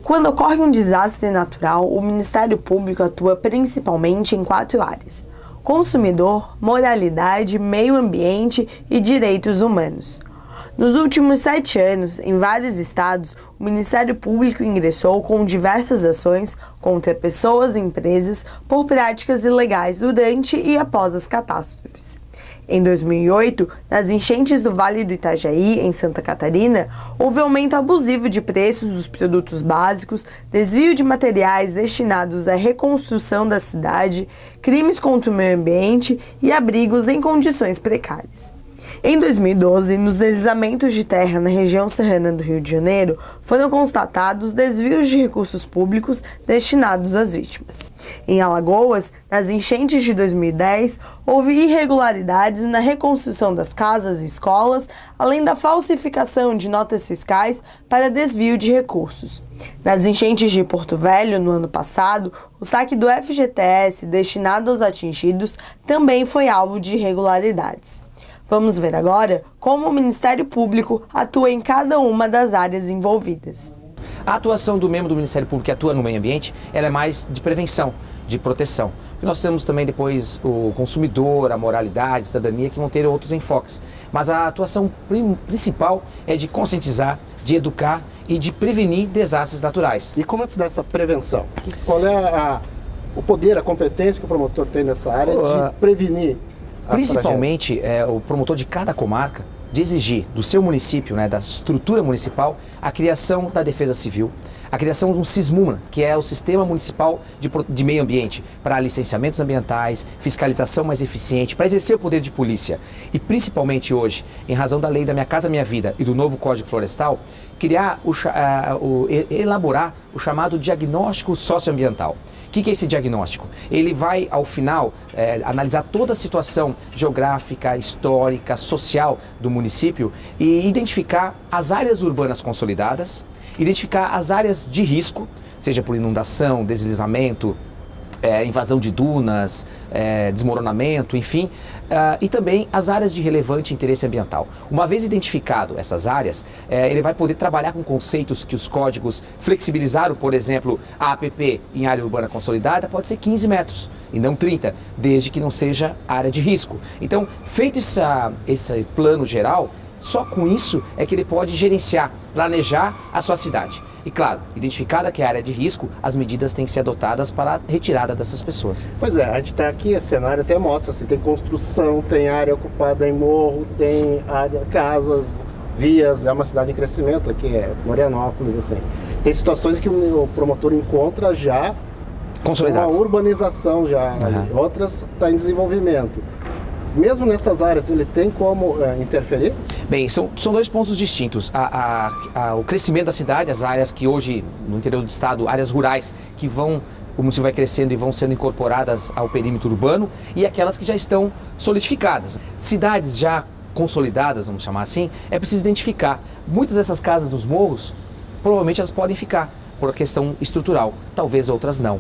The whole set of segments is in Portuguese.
Quando ocorre um desastre natural, o Ministério Público atua principalmente em 4 áreas: consumidor, moralidade, meio ambiente e direitos humanos. Nos últimos 7 anos, em vários estados, o Ministério Público ingressou com diversas ações contra pessoas e empresas por práticas ilegais durante e após as catástrofes. Em 2008, nas enchentes do Vale do Itajaí, em Santa Catarina, houve aumento abusivo de preços dos produtos básicos, desvio de materiais destinados à reconstrução da cidade, crimes contra o meio ambiente e abrigos em condições precárias. Em 2012, nos deslizamentos de terra na região serrana do Rio de Janeiro, foram constatados desvios de recursos públicos destinados às vítimas. Em Alagoas, nas enchentes de 2010, houve irregularidades na reconstrução das casas e escolas, além da falsificação de notas fiscais para desvio de recursos. Nas enchentes de Porto Velho, no ano passado, o saque do FGTS destinado aos atingidos também foi alvo de irregularidades. Vamos ver agora como o Ministério Público atua em cada uma das áreas envolvidas. A atuação do membro do Ministério Público que atua no meio ambiente, ela é mais de prevenção, de proteção. Porque nós temos também depois o consumidor, a moralidade, a cidadania, que vão ter outros enfoques. Mas a atuação principal é de conscientizar, de educar e de prevenir desastres naturais. E como se dá essa prevenção? Qual é o poder, a competência que o promotor tem nessa área de prevenir? Principalmente, o promotor de cada comarca de exigir do seu município, da estrutura municipal, a criação da Defesa Civil, a criação de um SISMUNA, que é o Sistema Municipal de Meio Ambiente, para licenciamentos ambientais, fiscalização mais eficiente, para exercer o poder de polícia. E principalmente hoje, em razão da lei da Minha Casa Minha Vida e do novo Código Florestal, elaborar o chamado diagnóstico socioambiental. O que é esse diagnóstico? Ele vai, ao final, analisar toda a situação geográfica, histórica, social do município e identificar as áreas urbanas consolidadas, identificar as áreas de risco, seja por inundação, deslizamento, invasão de dunas, desmoronamento, enfim, e também as áreas de relevante interesse ambiental. Uma vez identificado essas áreas, ele vai poder trabalhar com conceitos que os códigos flexibilizaram, por exemplo, a APP em área urbana consolidada pode ser 15 metros e não 30, desde que não seja área de risco. Então, feito esse plano geral, só com isso é que ele pode gerenciar, planejar a sua cidade. E claro, identificada que é a área de risco, as medidas têm que ser adotadas para a retirada dessas pessoas. Pois é, a gente está aqui, o cenário até mostra, assim, tem construção, tem área ocupada em morro, tem casas, vias, é uma cidade em crescimento aqui, Florianópolis, assim. Tem situações que o promotor encontra já consolidadas, uma urbanização já, outras estão em desenvolvimento. Mesmo nessas áreas, ele tem como interferir? Bem, são 2 pontos distintos. O crescimento da cidade, as áreas que hoje, no interior do estado, áreas rurais, que o município vai crescendo e vão sendo incorporadas ao perímetro urbano, e aquelas que já estão solidificadas. Cidades já consolidadas, vamos chamar assim, é preciso identificar. Muitas dessas casas dos morros, provavelmente elas podem ficar por questão estrutural, talvez outras não,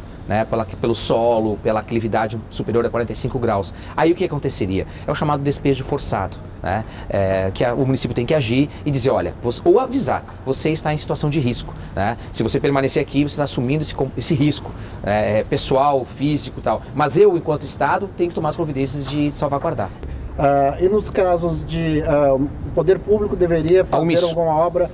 pelo solo, pela aclividade superior a 45 graus. Aí o que aconteceria? É o chamado despejo forçado, que o município tem que agir e dizer, olha, ou avisar, você está em situação de risco, se você permanecer aqui, você está assumindo esse risco, pessoal, físico e tal, mas eu, enquanto Estado, tenho que tomar as providências de salvaguardar. E nos casos de o poder público deveria fazer alguma obra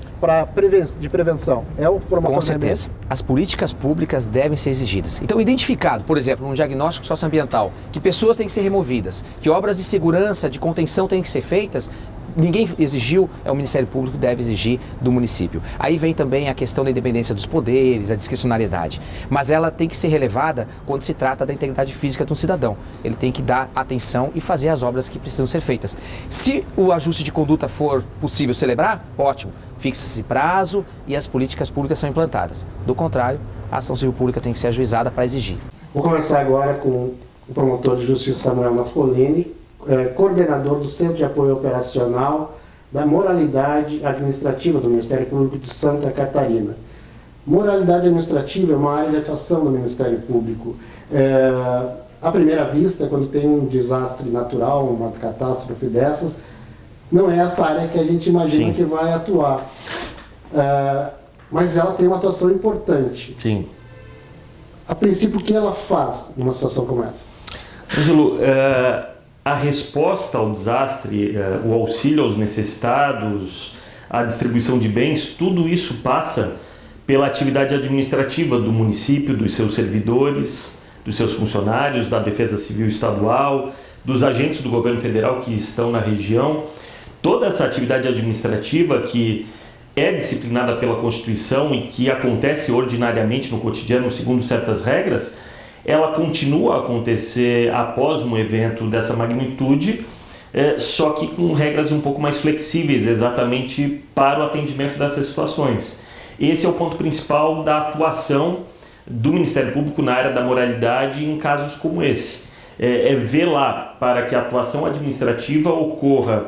de prevenção? É o promotor? Com certeza. As políticas públicas devem ser exigidas. Então, identificado, por exemplo, num diagnóstico socioambiental, que pessoas têm que ser removidas, que obras de segurança, de contenção têm que ser feitas, ninguém exigiu, o Ministério Público deve exigir do município. Aí vem também a questão da independência dos poderes, a discricionariedade. Mas ela tem que ser relevada quando se trata da integridade física de um cidadão. Ele tem que dar atenção e fazer as obras que precisam ser feitas. Se o ajuste de conduta for possível celebrar, ótimo. Fixa-se prazo e as políticas públicas são implantadas. Do contrário, a ação civil pública tem que ser ajuizada para exigir. Vou começar agora com o promotor de justiça Samuel Mascolini, coordenador do Centro de Apoio Operacional da Moralidade Administrativa do Ministério Público de Santa Catarina. Moralidade administrativa é uma área de atuação do Ministério Público. À primeira vista, quando tem um desastre natural, uma catástrofe dessas, não é essa área que a gente imagina que vai atuar. mas ela tem uma atuação importante. Sim. A princípio, o que ela faz numa situação como essa? Ângelo, a resposta ao desastre, o auxílio aos necessitados, a distribuição de bens, tudo isso passa pela atividade administrativa do município, dos seus servidores, dos seus funcionários, da Defesa Civil Estadual, dos agentes do governo federal que estão na região. Toda essa atividade administrativa que é disciplinada pela Constituição e que acontece ordinariamente no cotidiano segundo certas regras, ela continua a acontecer após um evento dessa magnitude, só que com regras um pouco mais flexíveis, exatamente para o atendimento dessas situações. Esse é o ponto principal da atuação do Ministério Público na área da moralidade em casos como esse. É velar para que a atuação administrativa ocorra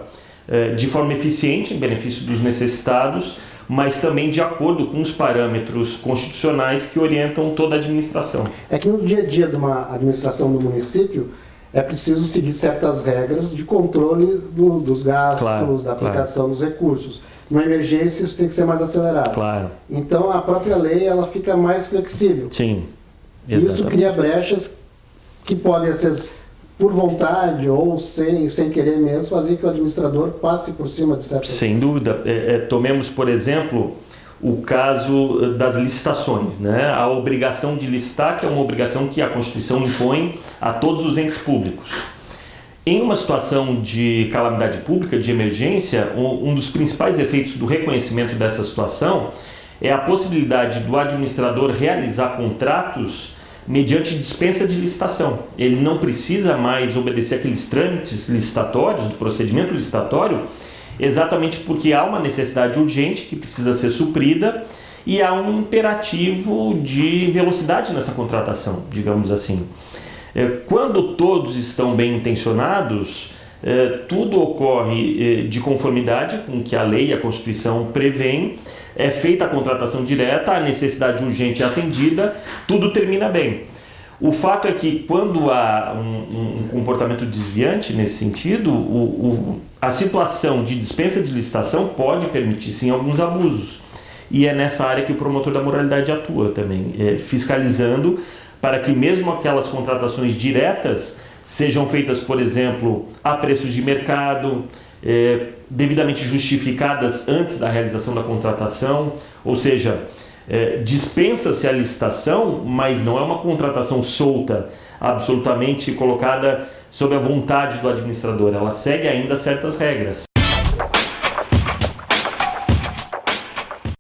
de forma eficiente em benefício dos necessitados, mas também de acordo com os parâmetros constitucionais que orientam toda a administração. É que no dia a dia de uma administração do município é preciso seguir certas regras de controle dos gastos, Claro, da aplicação dos recursos. Numa emergência isso tem que ser mais acelerado. Claro. Então a própria lei ela fica mais flexível. Sim, E isso exatamente. cria brechas que podem ser por vontade ou sem querer mesmo, fazer que o administrador passe por cima de certas... Sem dúvida. Tomemos, por exemplo, o caso das licitações, né? A obrigação de licitar, que é uma obrigação que a Constituição impõe a todos os entes públicos. Em uma situação de calamidade pública, de emergência, um dos principais efeitos do reconhecimento dessa situação é a possibilidade do administrador realizar contratos mediante dispensa de licitação. Ele não precisa mais obedecer aqueles trâmites licitatórios, do procedimento licitatório, exatamente porque há uma necessidade urgente que precisa ser suprida e há um imperativo de velocidade nessa contratação, digamos assim. Quando todos estão bem intencionados, tudo ocorre de conformidade com o que a lei e a Constituição prevêem, é feita a contratação direta, a necessidade urgente é atendida, tudo termina bem. O fato é que quando há um comportamento desviante nesse sentido, a situação de dispensa de licitação pode permitir sim alguns abusos. E é nessa área que o promotor da moralidade atua também, fiscalizando para que mesmo aquelas contratações diretas sejam feitas, por exemplo, a preços de mercado, devidamente justificadas antes da realização da contratação, ou seja, dispensa-se a licitação, mas não é uma contratação solta, absolutamente colocada sob a vontade do administrador, ela segue ainda certas regras.